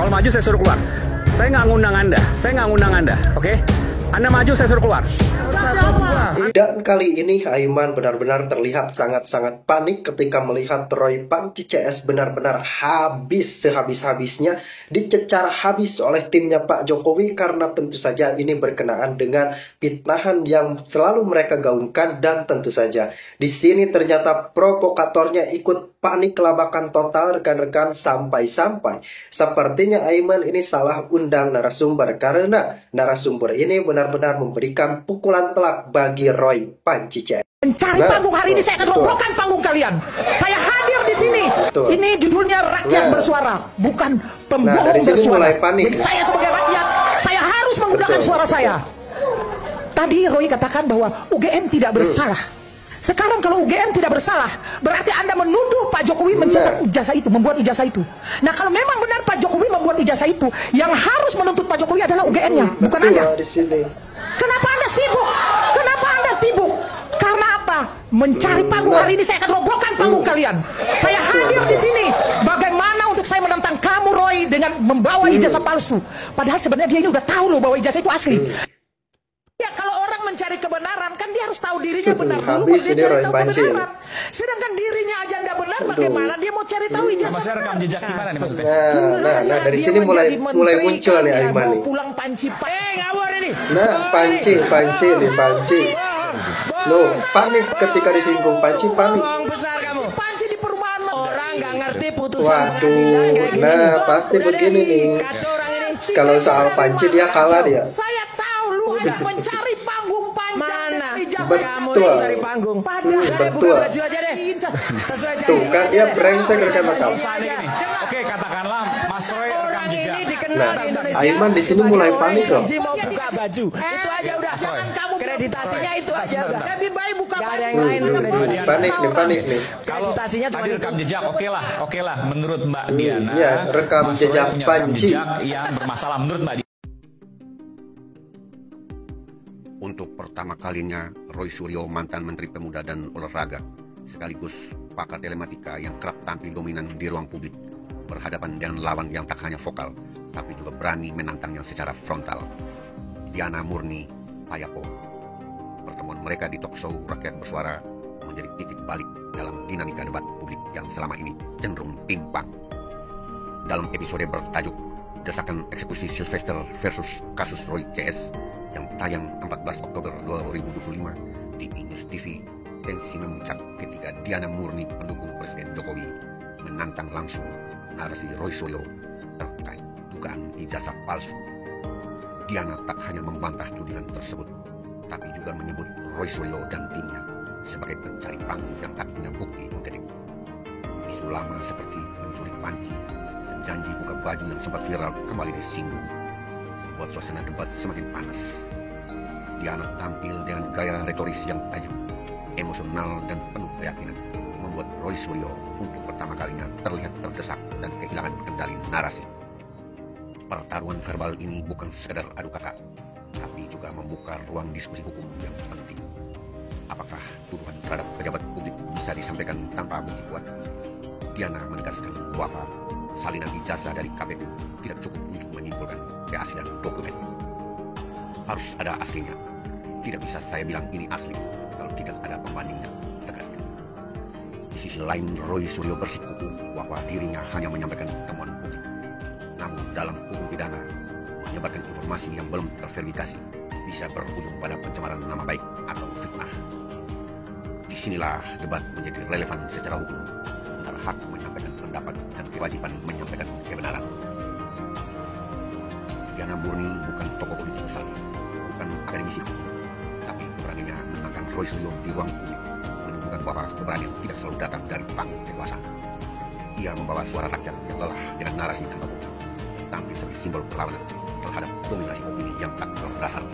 Kalau maju saya suruh keluar. Saya nggak ngundang Anda, oke? Anda maju saya suruh keluar. Dan kali ini Aiman benar-benar terlihat sangat-sangat panik ketika melihat Roy Panci CS benar-benar habis sehabis-habisnya dicecar habis oleh timnya Pak Jokowi, karena tentu saja ini berkenaan dengan fitnahan yang selalu mereka gaungkan. Dan tentu saja di sini ternyata provokatornya ikut panik kelabakan total rekan-rekan, sampai-sampai sepertinya Aiman ini salah undang narasumber, karena narasumber ini benar-benar memberikan pukulan telak bagi Roy Panci CS. Mencari panggung hari ini saya akan robohkan panggung kalian. Saya hadir di sini. Ini judulnya rakyat bersuara, bukan pembohong bersuara. Jadi saya sebagai rakyat, saya harus menggunakan suara saya. Tadi Roy katakan bahwa UGM tidak bersalah. Sekarang kalau UGM tidak bersalah, berarti Anda menuduh Pak Jokowi mencetak ijazah itu, membuat ijazah itu. Nah, kalau memang benar Pak Jokowi membuat ijazah itu, yang harus menuntut Pak Jokowi adalah UGM-nya, bukan Anda. Kenapa Anda sibuk? Kenapa Anda sibuk? Karena apa? Mencari panggung hari ini saya akan robohkan panggung kalian. Saya hadir di sini. Bagaimana untuk saya menentang kamu Roy dengan membawa ijazah palsu? Padahal sebenarnya dia ini udah tahu loh bahwa ijazah itu asli. Ya, kalau orang mencari kebenaran kan dia harus tahu dirinya benar dulu baru dia cari tahu kebenaran. Sedangkan dirinya aja tidak benar, bagaimana dia mau cari tahu ijazah? Masa rekam jejak gimana nih maksudnya? Nah dari sini mulai muncul nih Aiman nih. Pulang Panci. Ngawur ini. Nah, Panci. Loh, panik ketika disinggung Panci, panik. Besar kamu. Panci di perumahan Orang nggak ngerti putusan. Waduh, nah pasti begini nih. Kalau soal Panci dia kalah dia. Saya tahu lu ada mencari panggung panjang. Mana? Betul. Cari panggung. Betul. Baju aja deh. Sesuai Tuh kan dia brengsek rekan-rekan. Oke, katakanlah Mas Roy rekam jejak. Nah, Aiman di sini mulai panik loh. Mau buka baju. Itu aja udah. Jangan kamu Kreditasinya itu aja udah. lebih baik buka Gak ada baju. yang lain. Panik nih. Kalau Kreditasinya cuma tadi rekam jejak, oke lah. Menurut Mbak Diana, iya, rekam Mas Roy jejak punya rekam Panci. jejak yang bermasalah menurut Mbak Diana. Untuk pertama kalinya, Roy Suryo, mantan Menteri Pemuda dan Olahraga, sekaligus pakar telematika yang kerap tampil dominan di ruang publik, berhadapan dengan lawan yang tak hanya vokal, tapi juga berani menantangnya secara frontal. Diana Murni Payako. Pertemuan mereka di talkshow Rakyat Bersuara menjadi titik balik dalam dinamika debat publik yang selama ini cenderung timpang. Dalam episode bertajuk Desakan Eksekusi Sylvester versus Kasus Roy CS yang tayang 14 Oktober 2025 di Inus TV, tensi memuncak ketika Diana Murni, pendukung Presiden Jokowi, menantang langsung narasi Roy Suryo terkait dugaan ijazah palsu. Diana tak hanya membantah tudingan tersebut, tapi juga menyebut Roy Suryo dan timnya sebagai pencari panggung yang tak punya bukti empirik. Isu lama seperti mencuri panci dan janji buka baju yang sempat viral kembali disinggung, buat suasana debat semakin panas. Diana tampil dengan gaya retoris yang tajam, emosional dan penuh keyakinan, membuat Roy Suryo untuk pertama kalinya terlihat terdesak dan kehilangan kendali narasi. Pertarungan verbal ini bukan sekedar adu kakak, tapi juga membuka ruang diskusi hukum yang penting. Apakah tuduhan terhadap pejabat publik bisa disampaikan tanpa bukti kuat? Diana menegaskan bahwa salinan ijazah dari KPU tidak cukup untuk menyimpulkan keaslian dokumen. Harus ada aslinya. Tidak bisa saya bilang ini asli kalau tidak ada pembandingnya, tegasnya. Di sisi lain, Roy Suryo bersikukuh bahwa dirinya hanya menyampaikan temuan publik. Namun dalam hukum pidana, menyebarkan informasi yang belum terverifikasi bisa berujung pada pencemaran nama baik atau fitnah. Disinilah debat menjadi relevan secara hukum antara hak menyampaikan pendapat dan kewajiban menyampaikan kebenaran. Diana Murni bukan tokoh politik besar, bukan akademisi, tapi keberaniannya menentang Roy Suryo di ruang publik menunjukkan bahwa keberanian tidak selalu datang dari panggung kekuasaan. Ia membawa suara rakyat yang lelah dengan narasi tanpa bukti, tampil sebagai simbol perlawanan terhadap dominasi opini yang tak berdasar.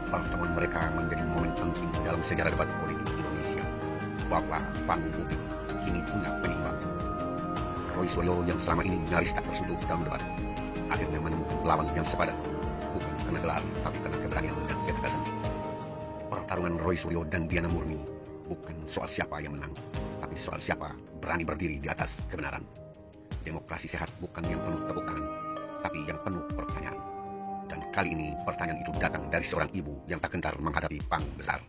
Pertemuan mereka menjadi momen penting dalam sejarah debat politik Indonesia, bahwa panggung publik kini punya penyeimbang. Roy Suryo yang selama ini nyaris tak tersentuh dalam debat, akhirnya menemukan lawan yang sepadan, bukan karena gelar, tapi karena keberanian dan ketegasan. Pertarungan Roy Suryo dan Diana Murni bukan soal siapa yang menang, tapi soal siapa berani berdiri di atas kebenaran. Demokrasi sehat bukan yang penuh tepuk tangan, Kali ini pertanyaan itu datang dari seorang ibu yang tak gentar menghadapi panggung besar.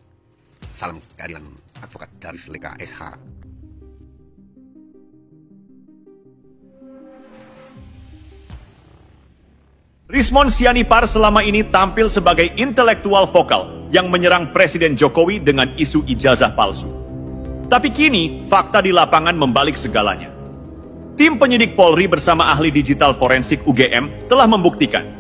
Salam keadilan, Advokat Darius Leka SH. Rismon Sianipar selama ini tampil sebagai intelektual vokal yang menyerang Presiden Jokowi dengan isu ijazah palsu. Tapi kini, fakta di lapangan membalik segalanya. Tim penyidik Polri bersama ahli digital forensik UGM telah membuktikan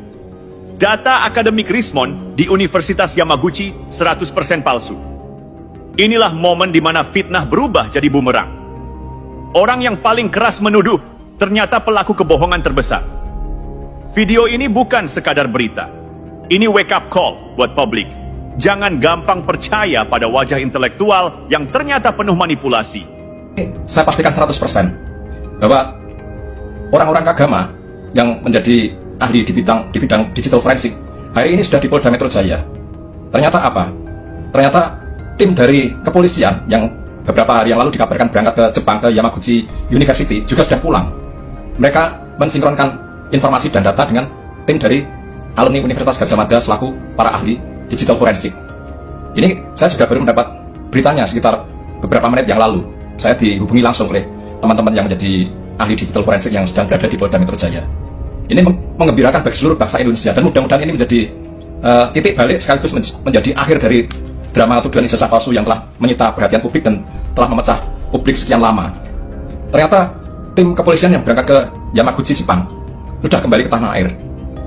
data akademik Rismon di Universitas Yamaguchi 100% palsu. Inilah momen di mana fitnah berubah jadi bumerang. Orang yang paling keras menuduh ternyata pelaku kebohongan terbesar. Video ini bukan sekadar berita. Ini wake up call buat publik. Jangan gampang percaya pada wajah intelektual yang ternyata penuh manipulasi. Saya pastikan 100% bahwa orang-orang agama yang menjadi ahli di bidang digital forensik hari ini sudah di Polda Metro Jaya. Ternyata apa? Ternyata tim dari kepolisian yang beberapa hari yang lalu dikabarkan berangkat ke Jepang, ke Yamaguchi University, juga sudah pulang. Mereka mensinkronkan informasi dan data dengan tim dari alumni Universitas Gadjah Mada selaku para ahli digital forensik. Ini saya juga baru mendapat beritanya sekitar beberapa menit yang lalu. Saya dihubungi langsung oleh teman-teman yang menjadi ahli digital forensik yang sedang berada di Polda Metro Jaya. Ini menggembirakan bagi seluruh bangsa Indonesia, dan mudah-mudahan ini menjadi titik balik sekaligus menjadi akhir dari drama tuduhan ijazah palsu yang telah menyita perhatian publik dan telah memecah publik sekian lama. Ternyata tim kepolisian yang berangkat ke Yamaguchi, Jepang sudah kembali ke tanah air.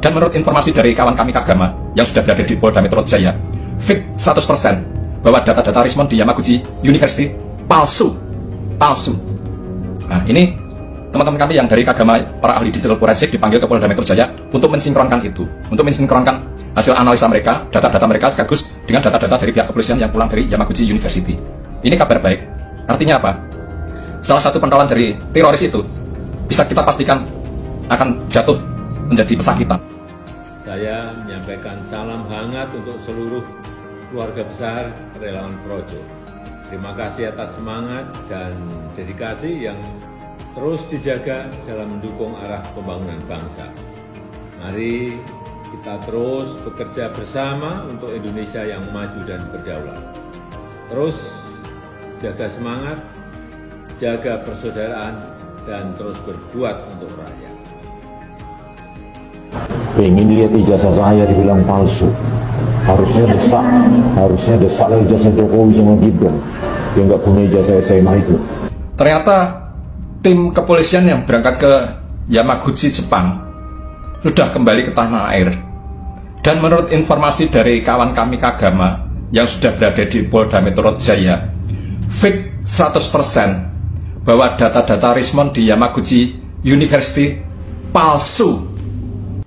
Dan menurut informasi dari kawan kami Kagama yang sudah berada di Polda Metro Jaya, fit 100% bahwa data-data Rismon di Yamaguchi University palsu. Nah, ini teman-teman kami yang dari Kagama, para ahli digital forensik dipanggil ke Polda Metro Jaya untuk mensinkronkan itu, untuk mensinkronkan hasil analisa mereka, data-data mereka sekaligus dengan data-data dari pihak kepolisian yang pulang dari Yamaguchi University. Ini kabar baik. Artinya apa? Salah satu pentolan dari teroris itu bisa kita pastikan akan jatuh menjadi pesakitan. Saya menyampaikan salam hangat untuk seluruh keluarga besar relawan Projo. Terima kasih atas semangat dan dedikasi yang terus dijaga dalam mendukung arah pembangunan bangsa. Mari kita terus bekerja bersama untuk Indonesia yang maju dan berdaulat. Terus jaga semangat, jaga persaudaraan, dan terus berbuat untuk rakyat. Pengen lihat ijazah saya dibilang palsu. Harusnya desak lah ijazah Jokowi sama Gibran yang nggak punya ijazah SMA itu. Ternyata tim kepolisian yang berangkat ke Yamaguchi, Jepang sudah kembali ke tanah air. Dan menurut informasi dari kawan kami Kagama yang sudah berada di Polda Metro Jaya, fit 100% bahwa data-data Rismon di Yamaguchi University palsu.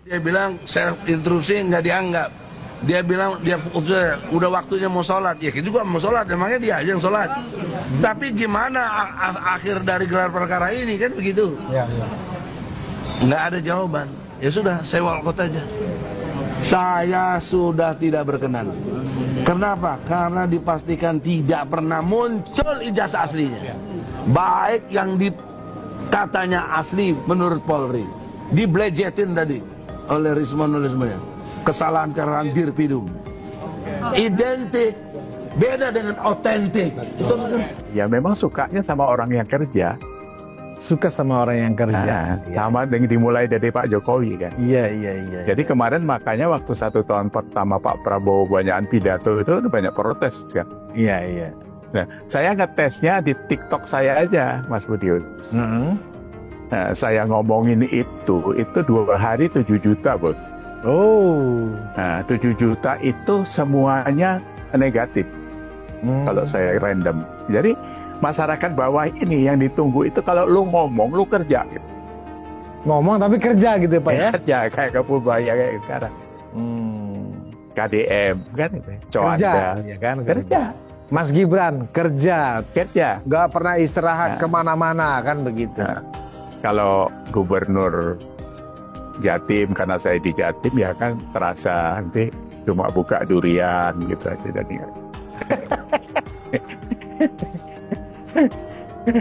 Dia bilang saya interupsi nggak dianggap. Dia bilang dia udah waktunya mau sholat. Ya kita juga mau sholat, emangnya dia aja yang sholat. Tapi gimana akhir dari gelar perkara ini, kan begitu? Nggak ada jawaban. Ya sudah, saya walkout aja. Saya sudah tidak berkenan. Kenapa? Karena dipastikan tidak pernah muncul ijazah aslinya. Baik yang katanya asli menurut Polri, diblejetin tadi oleh Rismon kesalahan karena dirpidum. Identik, beda dengan otentik. Ya memang sukanya sama orang yang kerja. Suka sama orang yang kerja. Sama dengan dimulai dari Pak Jokowi kan. Iya. Jadi kemarin makanya waktu 1 tahun pertama Pak Prabowo banyakan pidato itu banyak protes kan. Iya. Nah, saya ngetesnya di TikTok saya aja, Mas Budiun. Nah, saya ngomongin itu 2 hari 7 juta, Bos. Oh. Nah, 7 juta itu semuanya negatif. Kalau saya random. Jadi, masyarakat bawah ini yang ditunggu itu kalau lu ngomong, lu kerja. Gitu. Ngomong tapi kerja gitu Pak ya? Kerja, kayak Kepubaya kayak sekarang. KDM, kan gitu. Kerja, ya kan? Kerja. Mas Gibran, kerja. Gak pernah istirahat kemana-mana, kan begitu. Nah, kalau gubernur Jatim, karena saya di Jatim ya kan terasa nanti cuma buka durian gitu aja dan ya.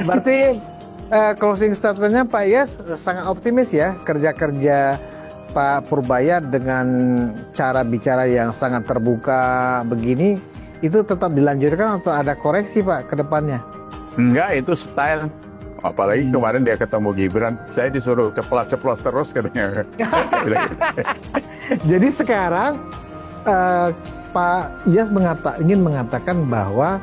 Berarti closing statementnya Pak Iyas sangat optimis ya, kerja-kerja Pak Purbaya dengan cara bicara yang sangat terbuka begini, itu tetap dilanjutkan atau ada koreksi Pak ke depannya? Enggak, itu style. Apalagi kemarin dia ketemu Gibran, saya disuruh ceplos-ceplos terus katanya. Jadi sekarang Pak Iyas ingin mengatakan bahwa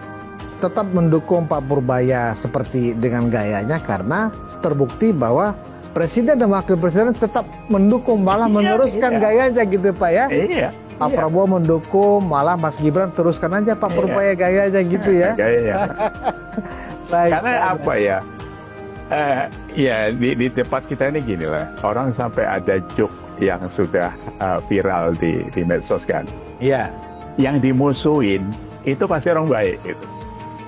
tetap mendukung Pak Purbaya seperti dengan gayanya karena terbukti bahwa Presiden dan Wakil Presiden tetap mendukung, malah meneruskan gayanya gitu Pak ya. Iya. Pak Prabowo mendukung, malah Mas Gibran teruskan aja Pak Purbaya gayanya gitu ya. Gaya. Baik. Karena apa ya? Ya di tempat kita ini gini lah, orang sampai ada joke yang sudah viral di medsos kan. Iya. Yang dimusuhin itu pasti orang baik gitu.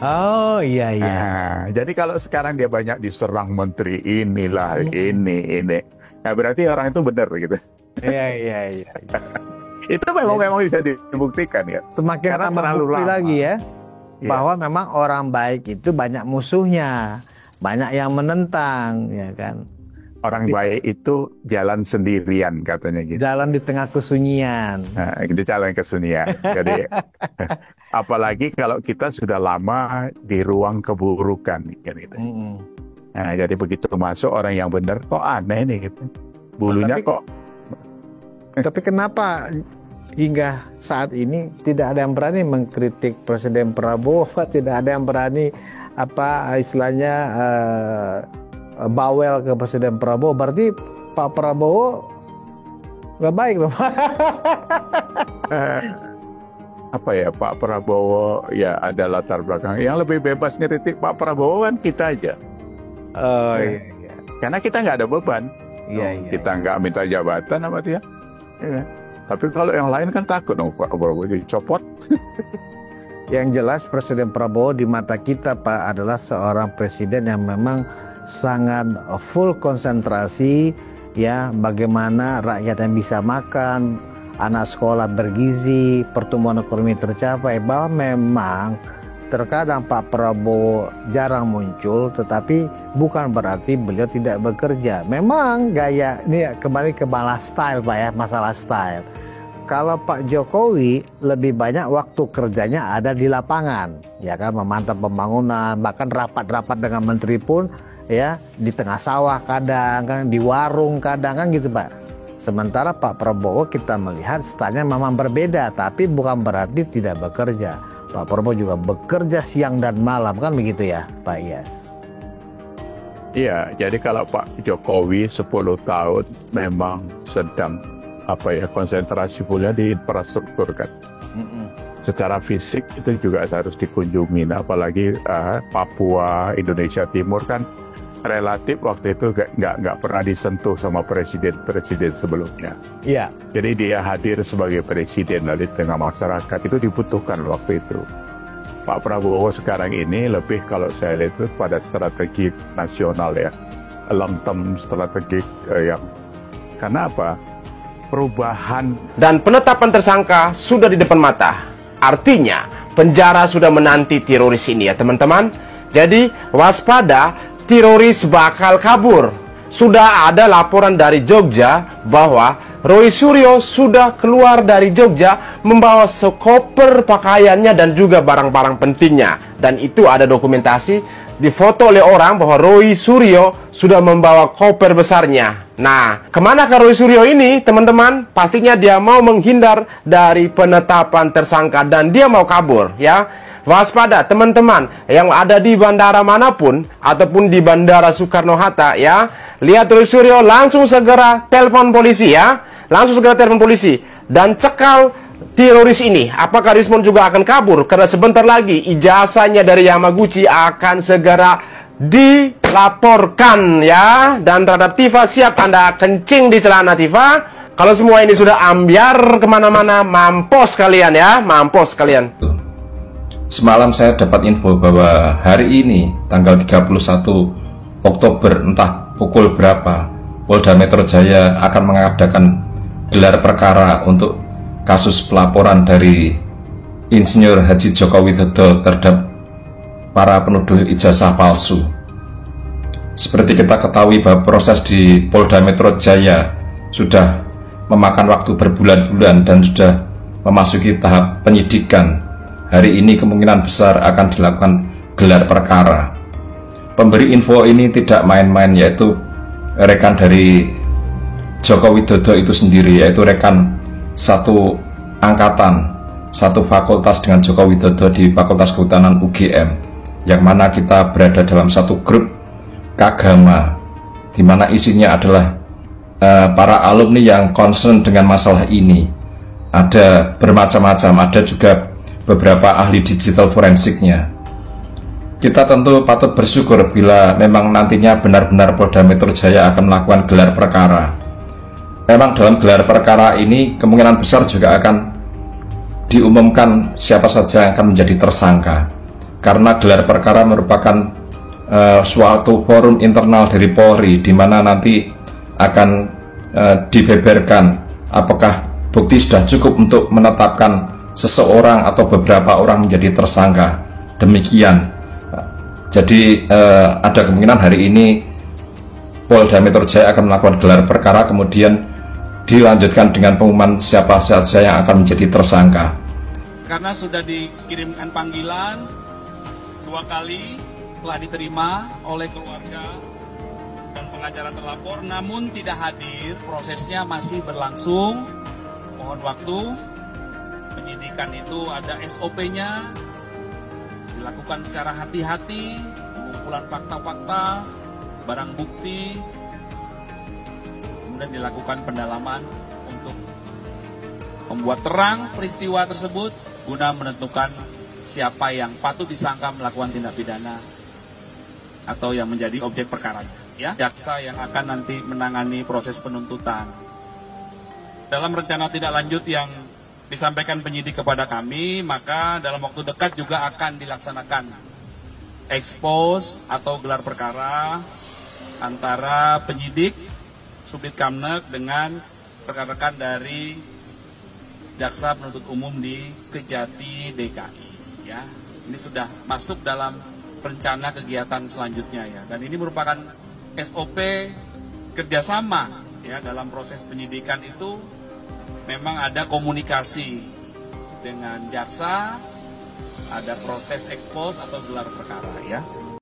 Oh iya. Jadi kalau sekarang dia banyak diserang menteri inilah ini, nah berarti orang itu benar gitu. Iya. Itu memang bisa dibuktikan ya. Semakin terlalu lagi ya, bahwa memang orang baik itu banyak musuhnya, banyak yang menentang, ya kan. Orang baik itu jalan sendirian katanya gitu. Jalan di tengah kesunyian. Nah, itu jalan kesunyian. Jadi apalagi kalau kita sudah lama di ruang keburukan gitu. Nah, jadi begitu masuk orang yang benar kok aneh nih gitu. Bulunya kok. Tapi kenapa hingga saat ini tidak ada yang berani mengkritik Presiden Prabowo, tidak ada yang berani istilahnya bawel ke Presiden Prabowo? Berarti Pak Prabowo nggak baik loh. Apa ya, Pak Prabowo ya ada latar belakang yang lebih bebas ngeritik Pak Prabowo kan kita aja. Iya. Karena kita nggak ada beban. Kita nggak minta jabatan sama dia. Ya. Tapi kalau yang lain kan takut dong Pak Prabowo dicopot. Yang jelas Presiden Prabowo di mata kita Pak adalah seorang presiden yang memang sangat full konsentrasi ya, bagaimana rakyat yang bisa makan, anak sekolah bergizi, pertumbuhan ekonomi tercapai. Bahwa memang terkadang Pak Prabowo jarang muncul, tetapi bukan berarti beliau tidak bekerja. Memang gaya ini kembali ke masalah style Pak ya, masalah style. Kalau Pak Jokowi lebih banyak waktu kerjanya ada di lapangan, ya kan, memantau pembangunan, bahkan rapat-rapat dengan menteri pun ya di tengah sawah kadang kan, di warung kadang kan gitu Pak. Sementara Pak Prabowo kita melihat stylenya memang berbeda, tapi bukan berarti tidak bekerja. Pak Prabowo juga bekerja siang dan malam kan begitu ya Pak Iyas? Iya, jadi kalau Pak Jokowi 10 tahun memang sedang konsentrasi pula di infrastruktur kan. Secara fisik itu juga harus dikunjungi, apalagi Papua, Indonesia Timur kan relatif waktu itu nggak pernah disentuh sama presiden sebelumnya. Iya. Jadi dia hadir sebagai presiden di tengah masyarakat itu dibutuhkan waktu itu. Pak Prabowo sekarang ini lebih kalau saya lihat itu pada strategi nasional ya, long term strategik yang karena apa? Perubahan dan penetapan tersangka sudah di depan mata. Artinya penjara sudah menanti teroris ini ya teman-teman. Jadi waspada, teroris bakal kabur. Sudah ada laporan dari Jogja bahwa Roy Suryo sudah keluar dari Jogja membawa sekoper pakaiannya dan juga barang-barang pentingnya. Dan itu ada dokumentasi, difoto oleh orang bahwa Roy Suryo sudah membawa koper besarnya. Nah, kemana ke Roy Suryo ini teman-teman? Pastinya dia mau menghindar dari penetapan tersangka dan dia mau kabur ya. Waspada teman-teman yang ada di bandara manapun ataupun di Bandara Soekarno-Hatta ya. Lihat Roy Suryo langsung segera telepon polisi ya. Langsung segera telepon polisi dan cekal teroris ini. Apakah Rismon juga akan kabur? Karena sebentar lagi ijazahnya dari Yamaguchi akan segera dilaporkan ya. Dan terhadap Tifa, siap Anda kencing di celana Tifa. Kalau semua ini sudah ambiar kemana-mana, mampus kalian ya. Mampus kalian. Semalam saya dapat info bahwa hari ini tanggal 31 Oktober entah pukul berapa Polda Metro Jaya akan mengadakan gelar perkara untuk kasus pelaporan dari Insinyur Haji Joko Widodo terhadap para penuduh ijazah palsu. Seperti kita ketahui bahwa proses di Polda Metro Jaya sudah memakan waktu berbulan-bulan dan sudah memasuki tahap penyidikan. Hari ini kemungkinan besar akan dilakukan gelar perkara. Pemberi info ini tidak main-main, yaitu rekan dari Joko Widodo itu sendiri, yaitu rekan satu angkatan, satu fakultas dengan Joko Widodo di Fakultas Kehutanan UGM, yang mana kita berada dalam satu grup Kagama, di mana isinya adalah para alumni yang concern dengan masalah ini. Ada bermacam-macam, ada juga beberapa ahli digital forensiknya. Kita tentu patut bersyukur bila memang nantinya benar-benar Polda Metro Jaya akan melakukan gelar perkara. Memang dalam gelar perkara ini kemungkinan besar juga akan diumumkan siapa saja yang akan menjadi tersangka, karena gelar perkara merupakan suatu forum internal dari Polri, di mana nanti akan dibeberkan apakah bukti sudah cukup untuk menetapkan seseorang atau beberapa orang menjadi tersangka. Demikian. Jadi ada kemungkinan hari ini Polda Metro Jaya akan melakukan gelar perkara, kemudian dilanjutkan dengan pengumuman siapa saja yang akan menjadi tersangka. Karena sudah dikirimkan panggilan 2 kali, telah diterima oleh keluarga dan pengacara terlapor, namun tidak hadir, prosesnya masih berlangsung. Mohon waktu. Penyidikan itu ada SOP-nya, dilakukan secara hati-hati, pengumpulan fakta-fakta, barang bukti, kemudian dilakukan pendalaman untuk membuat terang peristiwa tersebut guna menentukan siapa yang patut disangka melakukan tindak pidana atau yang menjadi objek perkaranya. Ya, jaksa yang akan nanti menangani proses penuntutan. Dalam rencana tindak lanjut yang disampaikan penyidik kepada kami, maka dalam waktu dekat juga akan dilaksanakan expose atau gelar perkara antara penyidik Subdit Kamnek dengan rekan-rekan dari Jaksa Penuntut Umum di Kejati DKI. Ya, ini sudah masuk dalam rencana kegiatan selanjutnya ya, dan ini merupakan SOP kerjasama ya. Dalam proses penyidikan itu memang ada komunikasi dengan jaksa, ada proses expose atau gelar perkara ya.